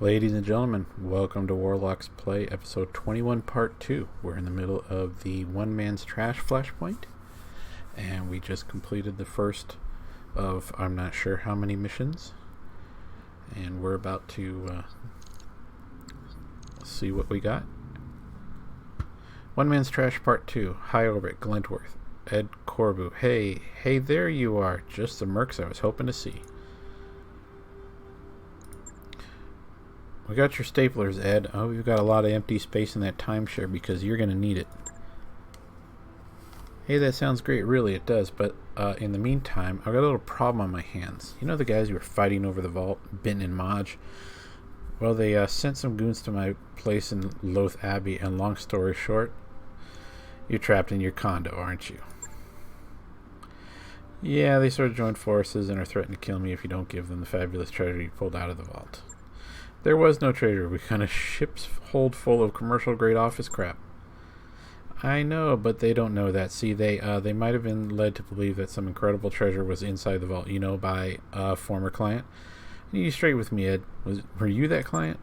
Ladies and gentlemen, welcome to Warlocks Play episode 21 part 2. We're in the middle of the One Man's Trash Flashpoint, and we just completed the first of I'm not sure how many missions, and we're about to see what we got. One Man's Trash part 2, High Orbit, Glentworth, Ed Corbu. Hey there you are, just the mercs I was hoping to see. We got your staplers, Ed. Oh, you've got a lot of empty space in that timeshare because you're going to need it. Hey, that sounds great. Really, it does. But in the meantime, I've got a little problem on my hands. You know the guys who were fighting over the vault, Bin and Maj? Well, they sent some goons to my place in Loth Abbey, and long story short, you're trapped in your condo, aren't you? Yeah, they sort of joined forces and are threatening to kill me if you don't give them the fabulous treasure you pulled out of the vault. There was no treasure. We got a ship's hold full of commercial-grade office crap. I know, but they don't know that. See, they might have been led to believe that some incredible treasure was inside the vault, by a former client. You straight with me, Ed. Were you that client?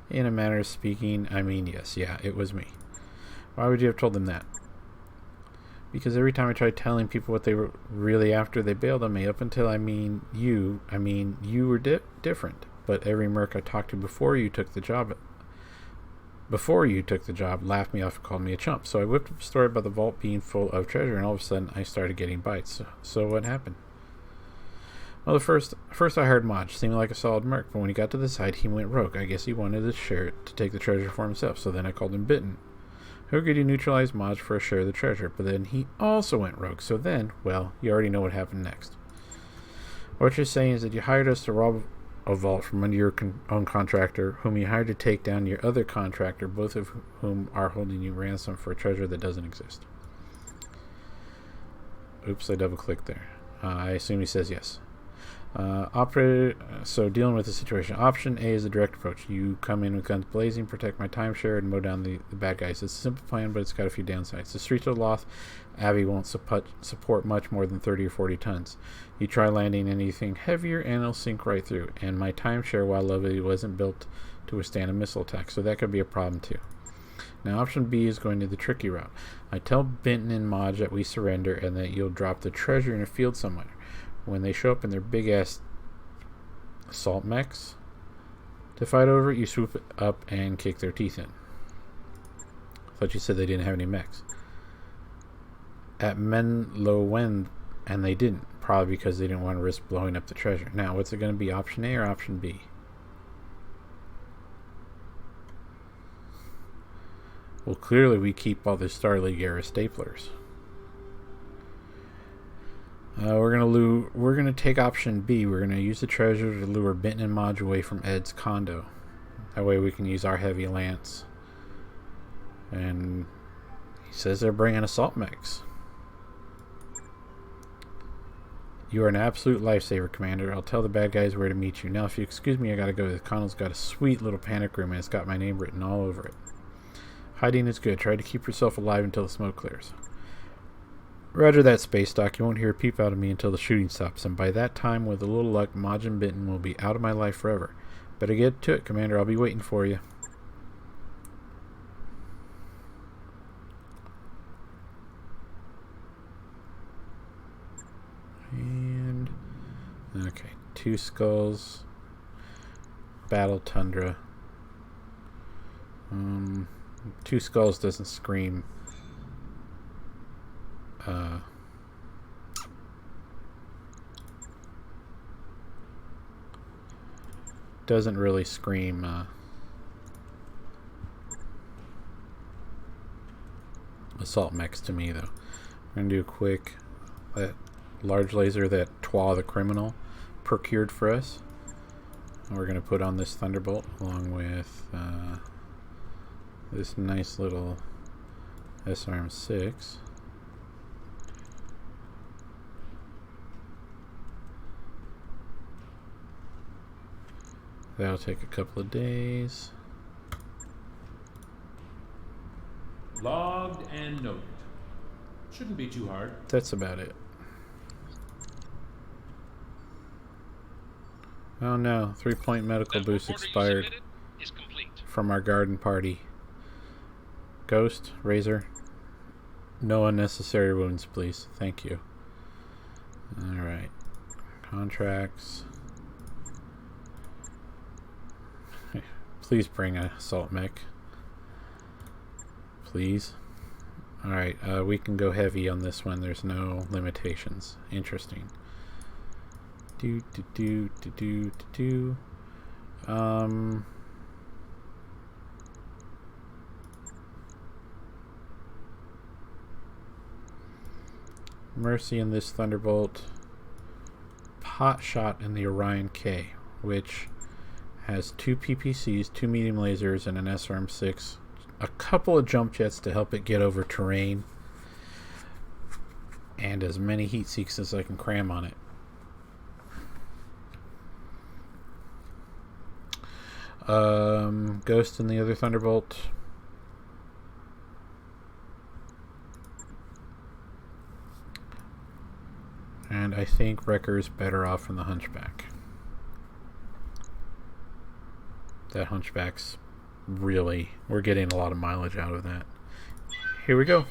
In a manner of speaking, I mean, yes. Yeah, it was me. Why would you have told them that? Because every time I tried telling people what they were really after, they bailed on me. Up until, you were different. But every merc I talked to before you took the job laughed me off and called me a chump. So I whipped up a story about the vault being full of treasure, and all of a sudden I started getting bites. So what happened? Well, first I hired Maj, seemed like a solid merc, but when he got to the site, he went rogue. I guess he wanted the share to take the treasure for himself, so then I called him Bitten. Who could you neutralize Maj for a share of the treasure? But then he also went rogue, so then, well, you already know what happened next. What you're saying is that you hired us to rob a vault from under your own contractor, whom you hired to take down your other contractor, both of whom are holding you ransom for a treasure that doesn't exist. Oops, I double-clicked there. I assume he says yes. So dealing with the situation. Option A is the direct approach. You come in with guns blazing, protect my timeshare, and mow down the bad guys. It's a simple plan, but it's got a few downsides. The streets of Loth Abbey won't support much more than 30 or 40 tons. You try landing anything heavier, and it'll sink right through. And my timeshare, while lovely, wasn't built to withstand a missile attack, so that could be a problem too. Now, option B is going to the tricky route. I tell Benton and Maj that we surrender and that you'll drop the treasure in a field somewhere. When they show up in their big-ass assault mechs to fight over it, you swoop it up and kick their teeth in. I thought you said they didn't have any mechs. At Menlowen, and they didn't, probably because they didn't want to risk blowing up the treasure. Now, what's it going to be, option A or option B? Well, clearly we keep all the Starleague era staplers. We're gonna take option B. We're gonna use the treasure to lure Benton and Maj away from Ed's condo. That way we can use our heavy lance. And he says they're bringing assault mechs. You are an absolute lifesaver, Commander. I'll tell the bad guys where to meet you. Now, if you excuse me, I gotta go. The condo's got a sweet little panic room, and it's got my name written all over it. Hiding is good. Try to keep yourself alive until the smoke clears. Roger that, Space Doc. You won't hear a peep out of me until the shooting stops, and by that time, with a little luck, Maj and Benton will be out of my life forever. Better get to it, Commander. I'll be waiting for you. And okay, 2 skulls. Battle Tundra. 2 skulls doesn't scream. Doesn't really scream assault mechs to me, though. We're gonna do a quick that large laser that Twa the criminal procured for us. And we're gonna put on this Thunderbolt along with this nice little SRM6. That'll take a couple of days. Logged and noted. Shouldn't be too hard. That's about it. Oh no, 3-point medical boost expired from our garden party. Ghost, Razor, no unnecessary wounds, please. Thank you. Alright. Contracts. Please bring an assault mech. Please. Alright, we can go heavy on this one. There's no limitations. Interesting. Mercy in this Thunderbolt. Pot Shot in the Orion K, which has 2 PPCs, 2 medium lasers, and an SRM-6. A couple of jump jets to help it get over terrain. And as many heat seeks as I can cram on it. Ghost in the other Thunderbolt. And I think Wrecker's better off in the Hunchback. That Hunchback's really... We're getting a lot of mileage out of that. Here we go.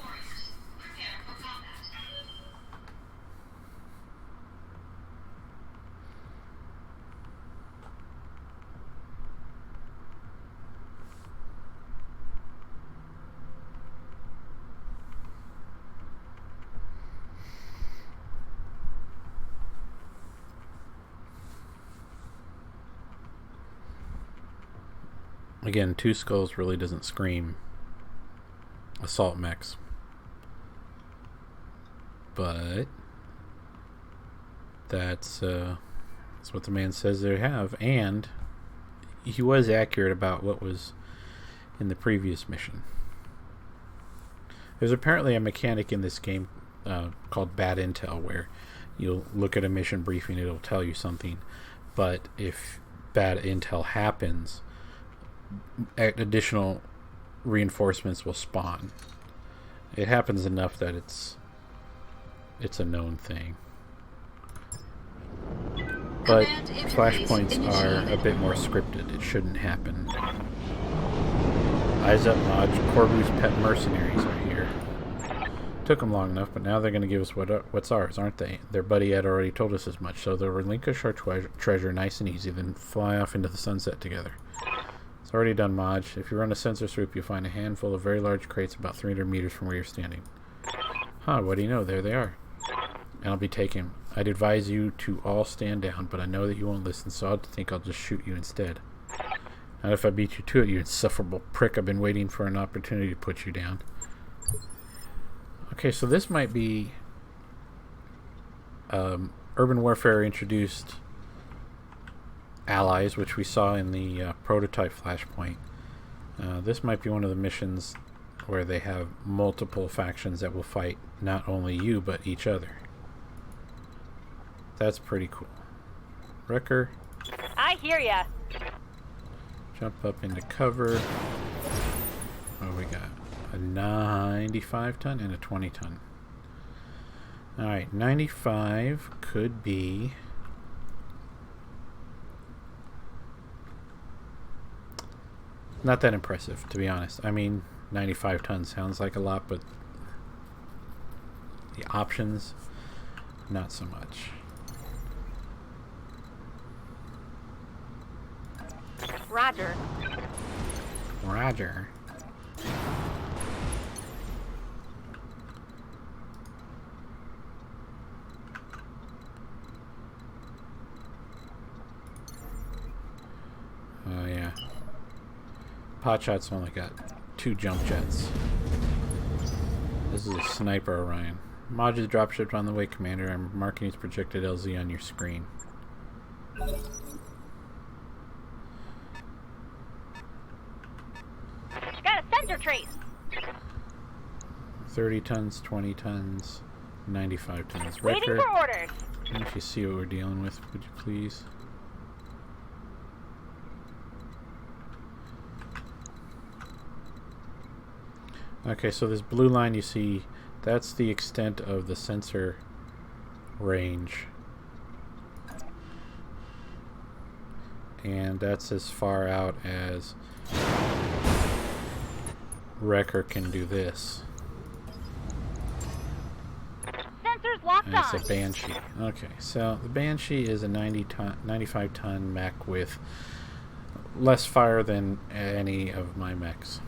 Again, Two Skulls really doesn't scream assault mechs. But that's what the man says they have, and he was accurate about what was in the previous mission. There's apparently a mechanic in this game called Bad Intel, where you'll look at a mission briefing, it'll tell you something, but if bad intel happens, additional reinforcements will spawn. It happens enough that it's a known thing. But flashpoints are a bit more scripted. It shouldn't happen. Eyes up, Modge. Corbu's pet mercenaries are here. Took them long enough, but now they're going to give us what's ours, aren't they? Their buddy Ed already told us as much, so they'll relinquish our treasure nice and easy, then fly off into the sunset together. It's already done, Modge. If you run a sensor swoop, you'll find a handful of very large crates about 300 meters from where you're standing. Huh, what do you know? There they are. And I'll be taken. I'd advise you to all stand down, but I know that you won't listen, so I think I'll just shoot you instead. And if I beat you to it, you insufferable prick, I've been waiting for an opportunity to put you down. Okay, so this might be Urban Warfare introduced allies, which we saw in the prototype Flashpoint. This might be one of the missions where they have multiple factions that will fight not only you, but each other. That's pretty cool. Wrecker. I hear ya. Jump up into cover. What we got? A 95 ton and a 20 ton. Alright, 95 could be... not that impressive, to be honest. I mean, 95 tons sounds like a lot, but the options, not so much. Roger. Roger. Oh yeah. Potshot's only got 2 jump jets. This is a sniper Orion. Modge is dropshipped on the way, Commander. I'm marking his projected LZ on your screen. Got a sensor trace. 30 tons, 20 tons, 95 tons. Waiting Wrecker, for orders. if you see what we're dealing with, would you please? Okay, so this blue line you see, that's the extent of the sensor range and that's as far out as Wrecker can do this. Sensors locked And it's on. a Banshee. Okay, so the Banshee is a 95-ton mech with less fire than any of my mechs.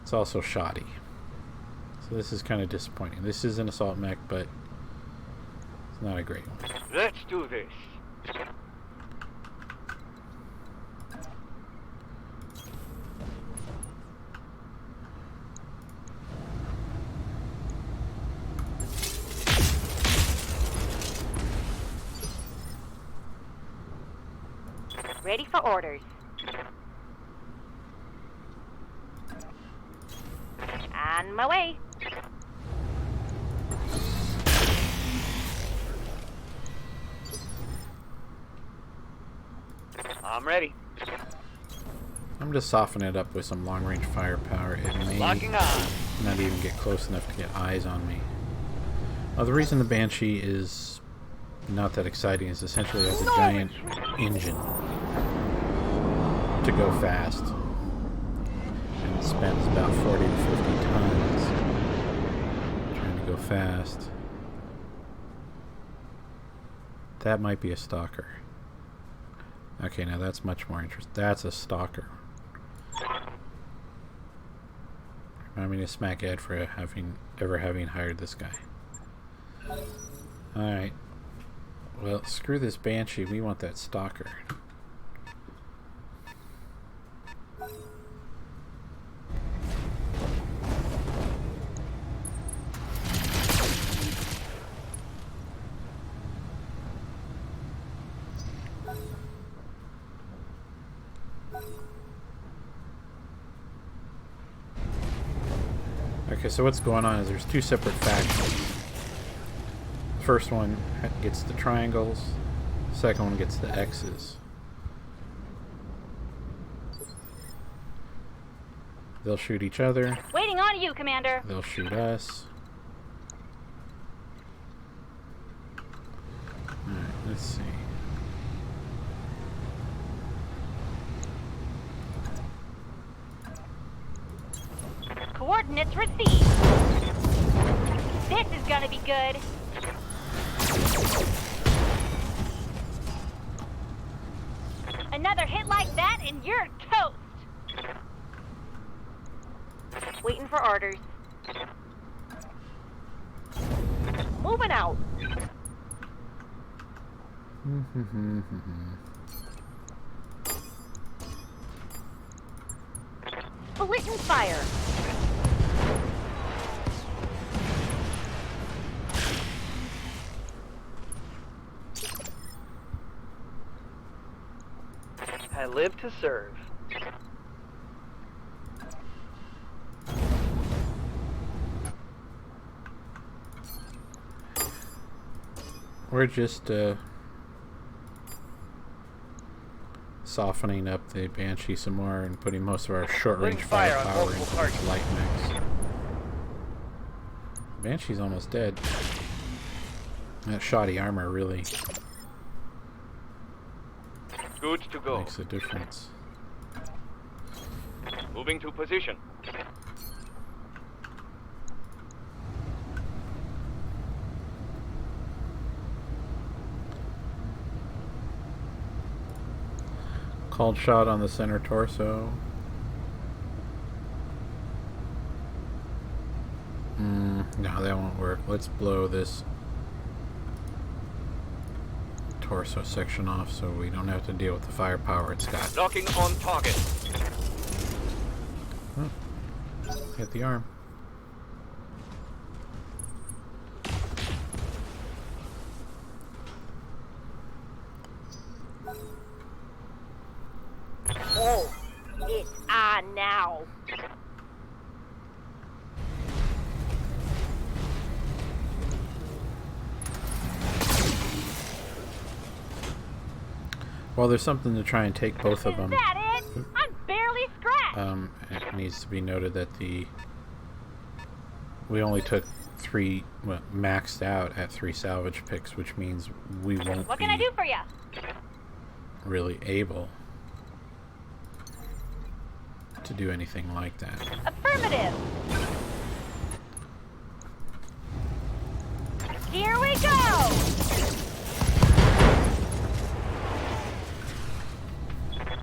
It's also shoddy. So this is kind of disappointing. This is an assault mech, but it's not a great one. Let's do this. Ready for orders. On my way. I'm ready. I'm just softening it up with some long-range firepower. It may Locking on. not even get close enough to get eyes on me. The reason the Banshee is not that exciting is essentially it has a giant engine to go fast. And it spends about 40 to 50 tons trying to go fast. That might be a stalker. Okay, now that's much more interesting. That's a stalker. Remind me to smack Ed for ever having hired this guy. Alright. Well, screw this Banshee. We want that stalker. Okay, so what's going on is there's two separate factions. First one gets the triangles, second one gets the X's. They'll shoot each other. Waiting on you, Commander. They'll shoot us. Alright, let's see. Coordinates received. This is gonna be good. Another hit like that and you're toast. Waiting for orders. Moving out. Collision fire. I live to serve. We're just softening up the Banshee some more and putting most of our short-range Opening fire on firepower multiple into targets. these light mechs. Banshee's almost dead. That shoddy armor really Good to go. makes a difference. Moving to position. Called shot on the center torso. No, that won't work. Let's blow this torso section off so we don't have to deal with the firepower it's got. Locking on target. Hit the arm. Oh, it's on now. Well, there's something to try and take both of Is them. that it? I'm barely scratched. It needs to be noted that we only took three, well, maxed out at 3 salvage picks, which means we won't What be can I do for you? really able to do anything like that. Affirmative. Here we go.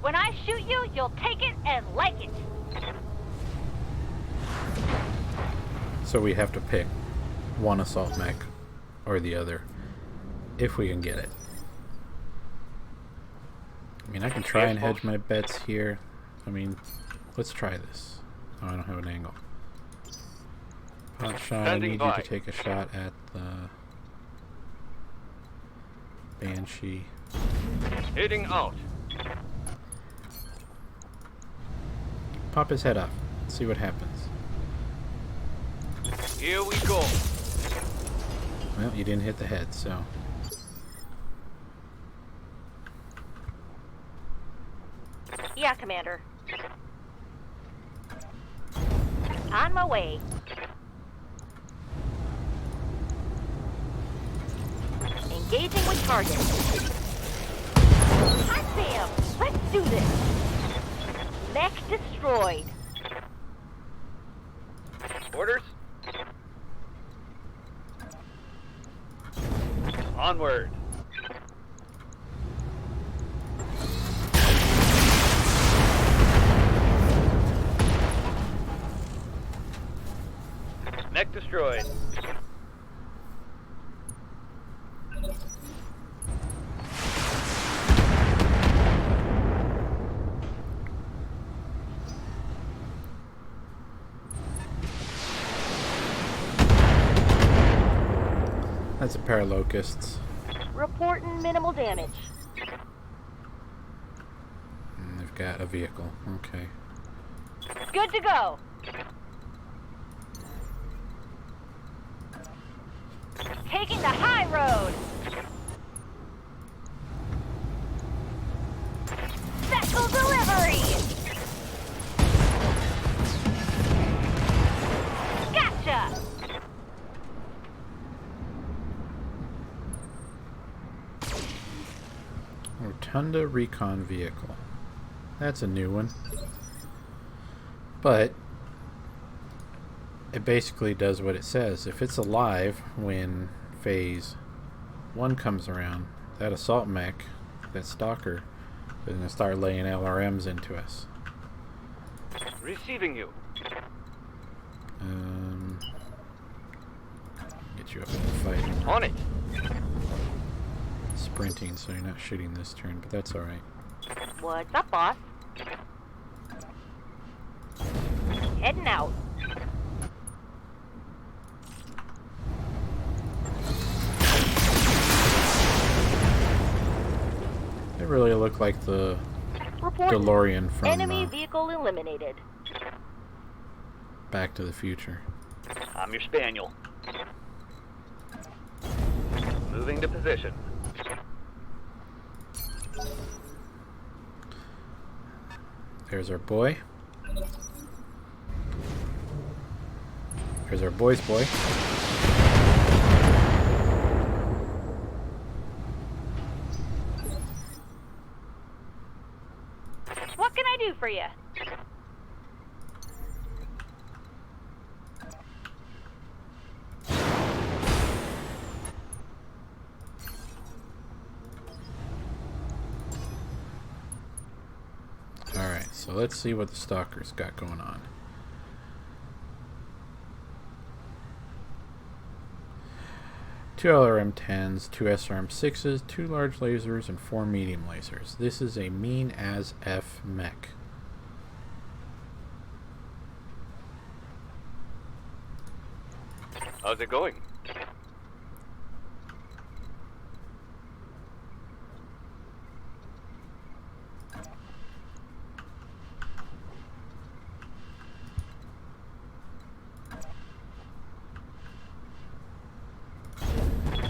When I shoot you, you'll take it and like it. So we have to pick one assault mech or the other if we can get it. I mean, I can try and hedge my bets here. I mean, let's try this. Oh, I don't have an angle. Hotshot, I need you to take a shot at the Banshee. Heading out. Pop his head up. See what happens. Here we go. Well, you didn't hit the head, so... Yeah, Commander. On my way. Engaging with target. Hot damn! Let's do this! Mech destroyed. Orders? Onward. Mech destroyed. That's a pair of locusts. Reporting minimal damage. And they've got a vehicle. Okay. Good to go. Taking the high road. Vessel delivery. Gotcha. Rotunda Recon Vehicle. That's a new one. But it basically does what it says. If it's alive when phase 1 comes around, that assault mech, that stalker, is going to start laying LRMs into us. Receiving you. Get you up in the fight. On it. Sprinting, so you're not shooting this turn, but that's alright. What's up, boss? Heading out. They really look like the Reporting. DeLorean from Enemy vehicle eliminated. Back to the Future. I'm your spaniel. Moving to position. There's our boy. Here's our boy's boy. What can I do for you? Alright, so let's see what the stalker's got going on. Two LRM-10s, two SRM-6s, two large lasers, and four medium lasers. This is a mean as F mech. How's it going?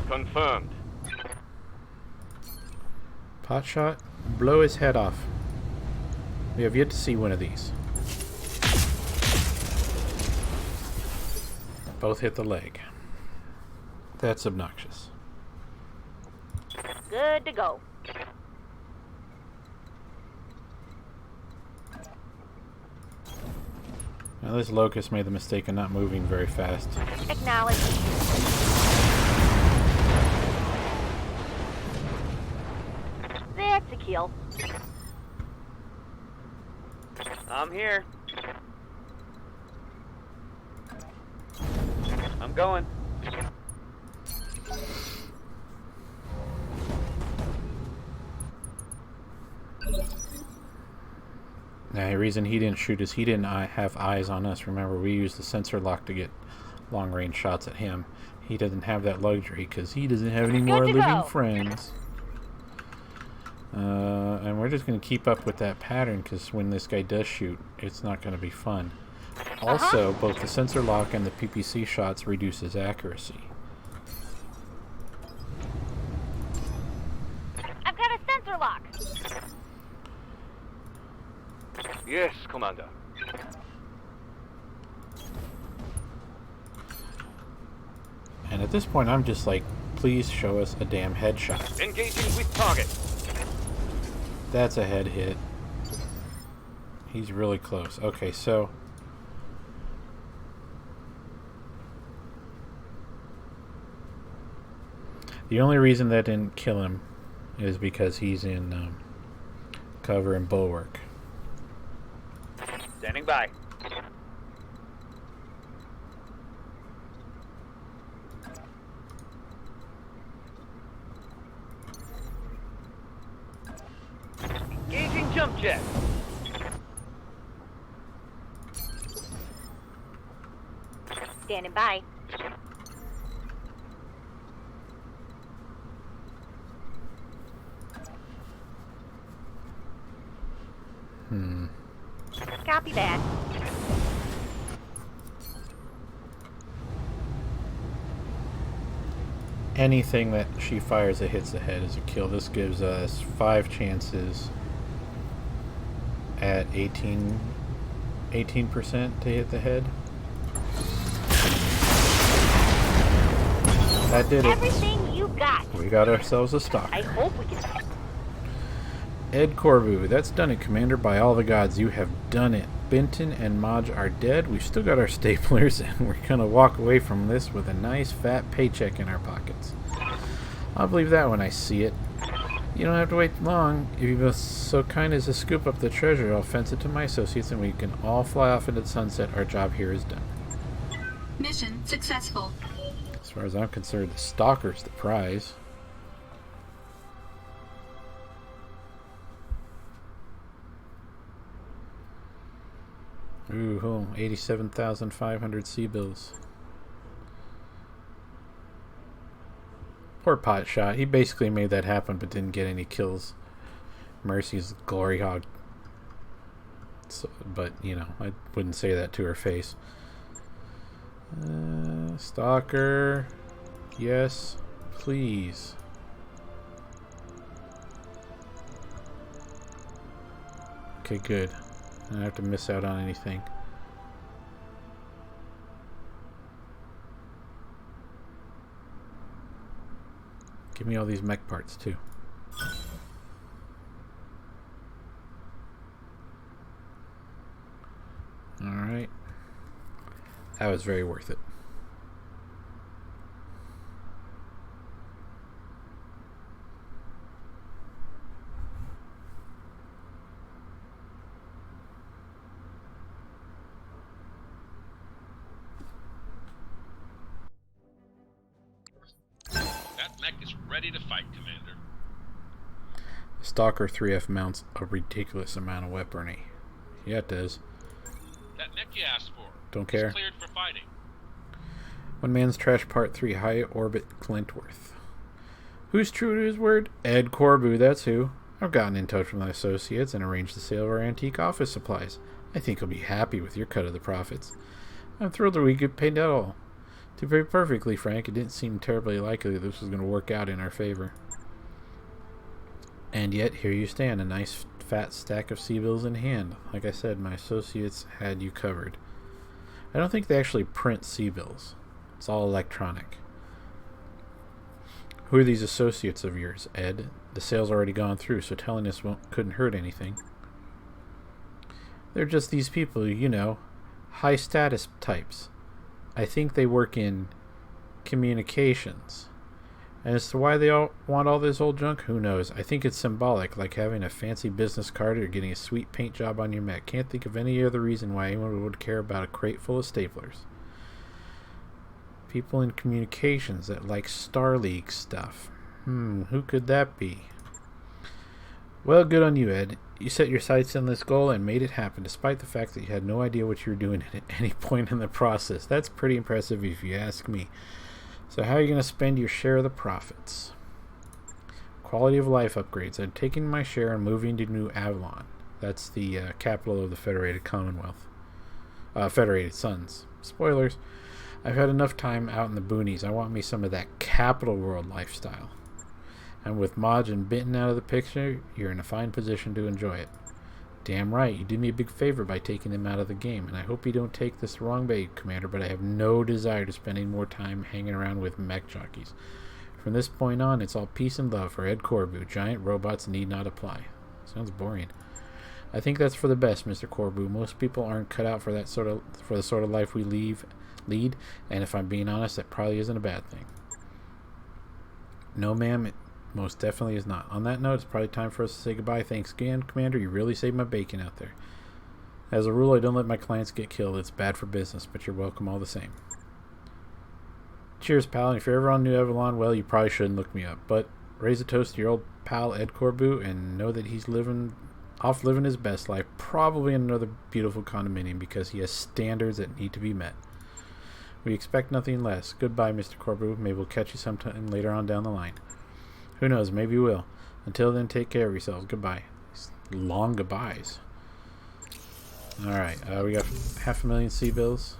Confirmed. Potshot, blow his head off. We have yet to see one of these. Both hit the leg. That's obnoxious. Good to go. Now this locust made the mistake of not moving very fast. Acknowledge. That's a kill. I'm here. I'm going. Now, the reason he didn't shoot is he didn't have eyes on us. Remember, we used the sensor lock to get long-range shots at him. He doesn't have that luxury because he doesn't have any more living friends. And we're just going to keep up with that pattern because when this guy does shoot, it's not going to be fun. Also, both the sensor lock and the PPC shots reduce his accuracy. I've got a sensor lock. Yes, Commander. And at this point, I'm just like, please show us a damn headshot. Engaging with target. That's a head hit. He's really close. Okay, so... the only reason that didn't kill him is because he's in cover and bulwark. Standing by. Engaging jump jet. Standing by. Copy that. Anything that she fires that hits the head is a kill. This gives us 5 chances at 18% to hit the head. That did it. Everything you got. We got ourselves a stalker. I hope we can. Ed Corbu, that's done it, Commander. By all the gods, you have done it. Benton and Maj are dead. We've still got our staplers, and we're going to walk away from this with a nice fat paycheck in our pockets. I'll believe that when I see it. You don't have to wait long. If you're so kind as to scoop up the treasure, I'll fence it to my associates, and we can all fly off into the sunset. Our job here is done. Mission successful. As far as I'm concerned, the stalker's the prize. Ooh, 87,500 C-bills. Poor pot shot. He basically made that happen but didn't get any kills. Mercy's glory hog. So, but, you know, I wouldn't say that to her face. Stalker. Yes, please. Okay, good. I don't have to miss out on anything. Give me all these mech parts too. Alright. That was very worth it. That mech is ready to fight, Commander. Stalker 3F mounts a ridiculous amount of weaponry. Yeah, it does. That mech you asked for. Don't care. Is cleared for fighting. One Man's Trash Part 3 High Orbit Glintworth. Who's true to his word? Ed Corbu, that's who. I've gotten in touch with my associates and arranged the sale of our antique office supplies. I think he'll be happy with your cut of the profits. I'm thrilled that we get paid at all. To be perfectly frank, it didn't seem terribly likely that this was going to work out in our favor. And yet, here you stand, a nice fat stack of C-bills in hand. Like I said, my associates had you covered. I don't think they actually print C-bills. It's all electronic. Who are these associates of yours, Ed? The sale's already gone through, so telling us couldn't hurt anything. They're just these people, you know. high status types. I think they work in communications. And as to why they all want all this old junk, who knows? I think it's symbolic, like having a fancy business card or getting a sweet paint job on your mech. Can't think of any other reason why anyone would care about a crate full of staplers. People in communications that like Star League stuff. Who could that be? Well, good on you, Ed. You set your sights on this goal and made it happen, despite the fact that you had no idea what you were doing at any point in the process. That's pretty impressive if you ask me. So how are you going to spend your share of the profits? Quality of life upgrades. I'm taking my share and moving to New Avalon. That's the capital of the Federated Commonwealth. Federated Sons. Spoilers. I've had enough time out in the boonies. I want me some of that Capital World lifestyle. And with Modge and Benton out of the picture, you're in a fine position to enjoy it. Damn right, you did me a big favor by taking them out of the game, and I hope you don't take this the wrong way, Commander, but I have no desire to spend any more time hanging around with mech jockeys. From this point on, it's all peace and love for Ed Corbu. Giant robots need not apply. Sounds boring. I think that's for the best, Mr. Corbu. Most people aren't cut out for the sort of life we lead, and if I'm being honest, that probably isn't a bad thing. No, ma'am, it most definitely is not. On that note, it's probably time for us to say goodbye. Thanks again, Commander. You really saved my bacon out there. As a rule, I don't let my clients get killed. It's bad for business, but you're welcome all the same. Cheers, pal. And if you're ever on New Avalon, well, you probably shouldn't look me up. But raise a toast to your old pal, Ed Corbu, and know that he's living his best life, probably in another beautiful condominium, because he has standards that need to be met. We expect nothing less. Goodbye, Mr. Corbu. Maybe we'll catch you sometime later on down the line. Who knows? Maybe we will. Until then, take care of yourselves. Goodbye. Long goodbyes. Alright, we got 500,000 C-bills.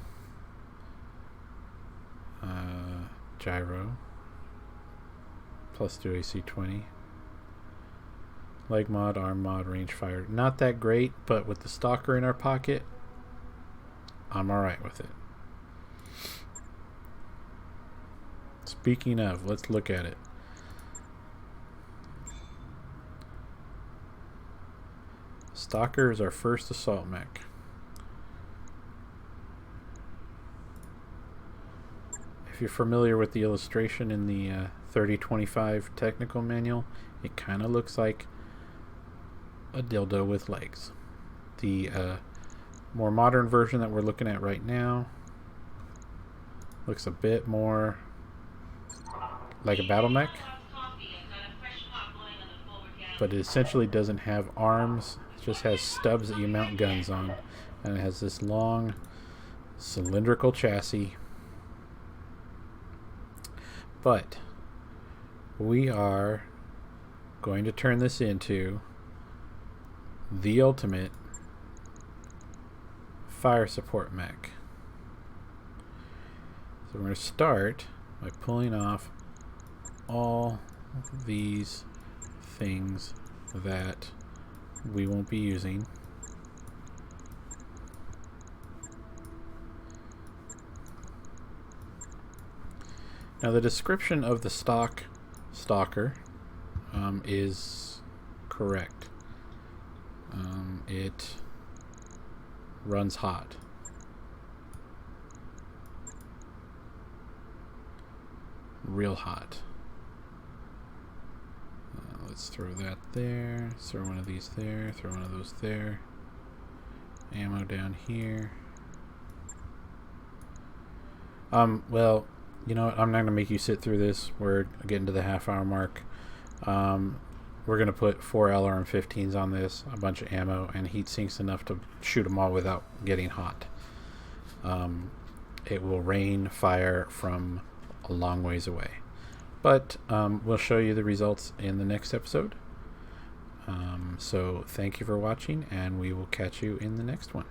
Gyro. Plus 2 AC-20. Leg mod, arm mod, range fire. Not that great, but with the Stalker in our pocket, I'm alright with it. Speaking of, let's look at it. Stalker is our first assault mech. If you're familiar with the illustration in the 3025 technical manual, it kind of looks like a dildo with legs. The more modern version that we're looking at right now looks a bit more like a battle mech, but it essentially doesn't have arms. It just has stubs that you mount guns on, and it has this long cylindrical chassis. But we are going to turn this into the ultimate fire support mech. So we're going to start by pulling off all these things that we won't be using. Now the description of the Stalker is correct. It runs hot. Real hot. Let's throw that there. Let's throw one of these there. Throw one of those there. Ammo down here. Well, you know what? I'm not going to make you sit through this. We're getting to the half-hour mark. We're going to put 4 LRM-15s on this, a bunch of ammo, and heat sinks enough to shoot them all without getting hot. It will rain fire from a long ways away. But we'll show you the results in the next episode. So thank you for watching, and we will catch you in the next one.